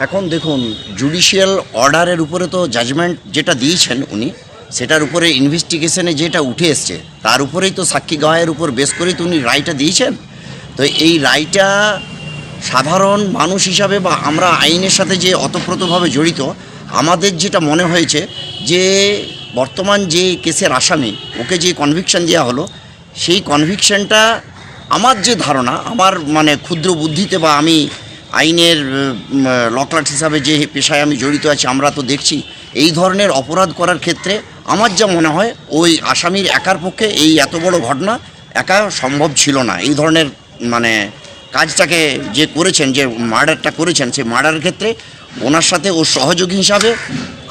এখন দেখুন, জুডিশিয়াল অর্ডারের উপরে তো জাজমেন্ট যেটা দিয়েছেন উনি, সেটার উপরে ইনভেস্টিগেশনে যেটা উঠে এসছে তার উপরেই তো সাক্ষী গাওয়ার উপর বেস করেই তো উনি রায়টা দিয়েছেন। তো এই রায়টা সাধারণ মানুষ হিসাবে বা আমরা আইনের সাথে যে অতপ্রতভাবে জড়িত, আমাদের যেটা মনে হয়েছে যে বর্তমান যে কেসের আসামি, ওকে যে কনভিকশন দেওয়া হলো, সেই কনভিকশনটা আমার যে ধারণা, আমার মানে ক্ষুদ্র বুদ্ধিতে বা আমি আইনের লকলাট হিসাবে যে পেশায় আমি জড়িত আছি, আমরা তো দেখছি এই ধরনের অপরাধ করার ক্ষেত্রে আমার যা মনে হয় ওই আসামির একার পক্ষে এই এত বড় ঘটনা একা সম্ভব ছিল না। এই ধরনের মানে কাজটাকে যে করেছেন, যে মার্ডারটা করেছেন, সেই মার্ডারের ক্ষেত্রে ওনার সাথে ওর সহযোগী হিসাবে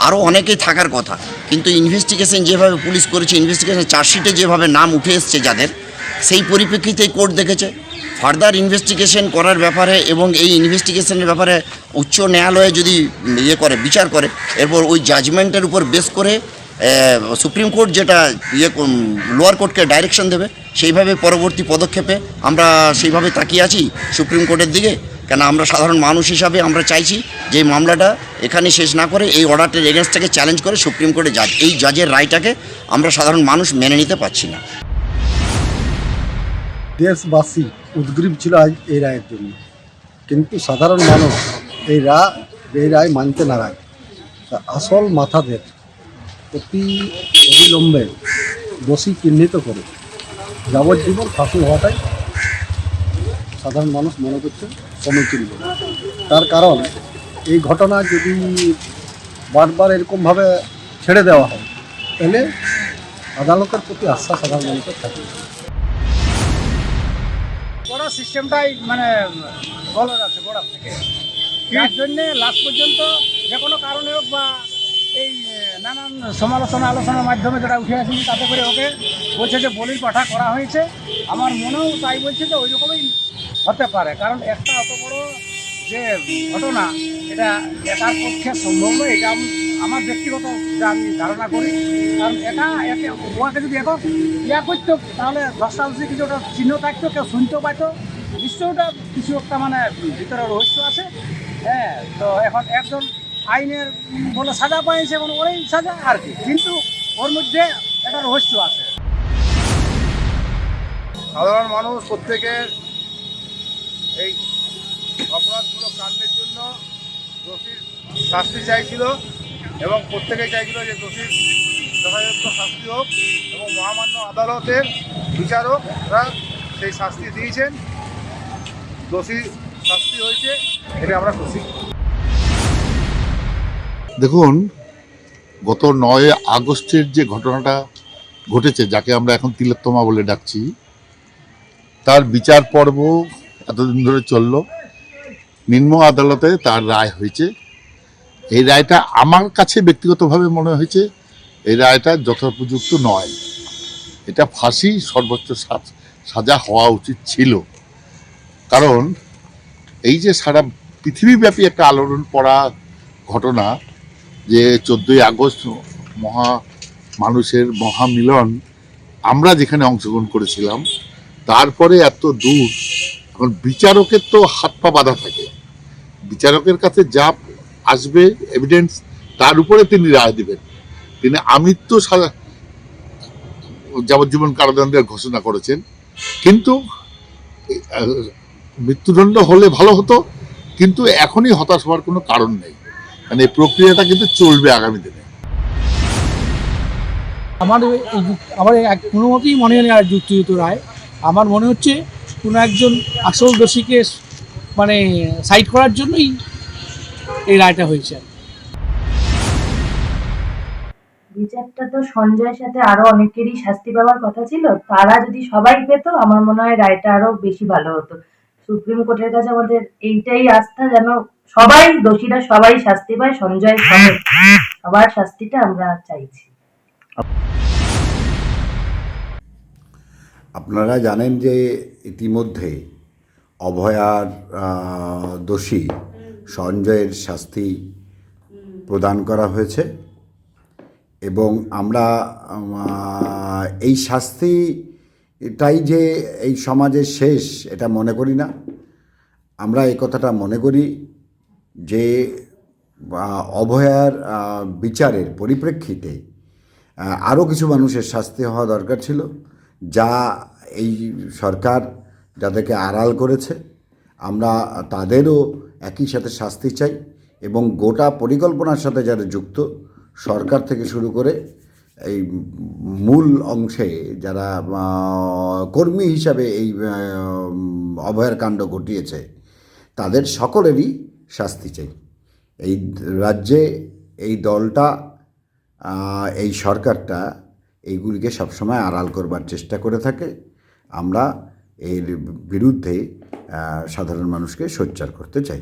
আরও অনেকেই থাকার কথা। কিন্তু ইনভেস্টিগেশন যেভাবে পুলিশ করেছে, ইনভেস্টিগেশন চার্জশিটে যেভাবে নাম উঠে এসছে যাদের, সেই পরিপ্রেক্ষিতেই কোর্ট দেখেছে ফার্দার ইনভেস্টিগেশন করার ব্যাপারে এবং এই ইনভেস্টিগেশনের ব্যাপারে উচ্চ ন্যায়ালয়ে যদি বিচার করে, এরপর ওই জাজমেন্টের উপর বেস করে সুপ্রিম কোর্ট যেটা লোয়ার কোর্টকে ডাইরেকশন দেবে, সেইভাবে পরবর্তী পদক্ষেপে আমরা সেইভাবে তাকিয়ে আছি সুপ্রিম কোর্টের দিকে। কেন আমরা সাধারণ মানুষ হিসাবে আমরা চাইছি যে এই মামলাটা এখানে শেষ না করে এই অর্ডারটির এগেনস্টটাকে চ্যালেঞ্জ করে সুপ্রিম কোর্টে জাজ, এই জাজের রায়টাকে আমরা সাধারণ মানুষ মেনে নিতে পারছি না। দেশবাসী উদ্গ্রীব ছিল আজ এই রায়ের জন্য, কিন্তু সাধারণ মানুষ এই রায় মানতে নারাজ। তা আসল মাথাদের অবিলম্বে দোষী চিহ্নিত করে যাবজ্জীবন ফাঁসি হওয়াটাই সাধারণ মানুষ মনে করছে সমীচীন বলে। তার কারণ এই ঘটনা যদি বারবার এরকমভাবে ছেড়ে দেওয়া হয়, তাহলে আদালতের প্রতি আস্থা সাধারণ মানুষের থাকে। গোড়া সিস্টেমটাই মানে গলদ আছে গোড়া থেকে, যার জন্যে লাস্ট পর্যন্ত যে কোনো কারণে হোক বা এই নানান আলোচনার মাধ্যমে যেটা উঠে আসেনি, তাতে করে ওকে বলছে যে বলির পাঠা করা হয়েছে। আমার মনেও তাই বলছে যে ওই রকমই হতে পারে, কারণ একটা অত বড় যে ঘটনা, এটা একার পক্ষে সম্ভব নয়। এটা আমার ব্যক্তিগত যা আমি ধারণা করি, কারণ ওকে যদি একক করতো, তাহলে 10টা কিছু ওটা চিহ্ন থাকতো, কেউ শুনতেও পাইতো, নিশ্চয়ই ওটা কিছু একটা মানে ভিতরে রহস্য আছে। হ্যাঁ, তো এখন একজন আইনের বলে সাজা পাইছে, এবং ওই সাজা আর কি, কিন্তু ওর মধ্যে একটা রহস্য আছে। সাধারণ মানুষ প্রত্যেকের এই অপরাধমূলক কাণ্ডের জন্য দোষীর শাস্তি চাইছিল, এবং প্রত্যেকেই চাইছিল যে দোষীর যথাযথ শাস্তি হোক, এবং মহামান্য আদালতের বিচারকরা সেই শাস্তি দিয়েছেন, দোষী শাস্তি হয়েছে, এটা আমরা খুশি। দেখুন, গত 9 আগস্টের যে ঘটনাটা ঘটেছে, যাকে আমরা এখন তিলোত্তমা বলে ডাকছি, তার বিচার পর্ব এতদিন ধরে চলল। নিম্ন আদালতে তার রায় হয়েছে। এই রায়টা আমার কাছে ব্যক্তিগতভাবে মনে হয়েছে এই রায়টা যথোপযুক্ত নয়। এটা ফাঁসি সর্বোচ্চ সাজা হওয়া উচিত ছিল। কারণ এই যে সারা পৃথিবীব্যাপী একটা আলোড়ন পড়া ঘটনা, যে 14ই আগস্ট মানুষের মহামিলন, আমরা যেখানে অংশগ্রহণ করেছিলাম, তারপরে এত দূর, এখন বিচারকের তো হাত পা বাঁধা থাকে। বিচারকের কাছে যা আসবে এভিডেন্স, তার উপরে তিনি রায় দেবেন। তিনি আমৃত্যু যাবজ্জীবন কারাদণ্ডের ঘোষণা করেছেন, কিন্তু মৃত্যুদণ্ড হলে ভালো হতো, কিন্তু এখনই হতাশ হওয়ার কোনো কারণ নেই। মানে এই প্রক্রিয়াটা কিন্তু চলবে আগামী দিনে। আমার কোনো মতেই মনে হয় আর যুক্তিযুক্ত রায়। আমার মনে হচ্ছে কোনো একজন আসল দোষীকে মানে সাইড করার জন্যই এই রায়টা হয়েছে। বিচারটা তো সঞ্জয়ের সাথে আরো অনেকেরই শাস্তি পাওয়ার কথা ছিল, তারা যদি সবাই পেত, আমার মনে হয় রায়টা আরো বেশি ভালো হতো। সুপ্রিম কোর্টের কাছে আমাদের এইটাই আস্থা, যেন সবাই দোষীরা সবাই শাস্তি পায়, সঞ্জয় সমেত সবার শাস্তিটা আমরা চাইছি। আপনারা জানেন যে ইতিমধ্যে অভয়ার দোষী সঞ্জয়ের শাস্তি প্রদান করা হয়েছে, এবং আমরা এই শাস্তিটাই যে এই সমাজের শেষ এটা মনে করি না। আমরা এই কথাটা মনে করি যে অভয়ার বিচারের পরিপ্রেক্ষিতে আরও কিছু মানুষের শাস্তি হওয়া দরকার ছিল, যা এই সরকার যাদেরকে আড়াল করেছে আমরা তাদেরও একই সাথে শাস্তি চাই। এবং গোটা পরিকল্পনার সাথে যারা যুক্ত, সরকার থেকে শুরু করে এই মূল অংশে যারা কর্মী হিসাবে এই অভয়ার কাণ্ড ঘটিয়েছে, তাদের সকলেরই শাস্তি চাই। এই রাজ্যে এই দলটা, এই সরকারটা এইগুলিকে সবসময় আড়াল করবার চেষ্টা করে থাকে। আমরা এর বিরুদ্ধে সাধারণ মানুষকে সোচ্চার করতে চাই।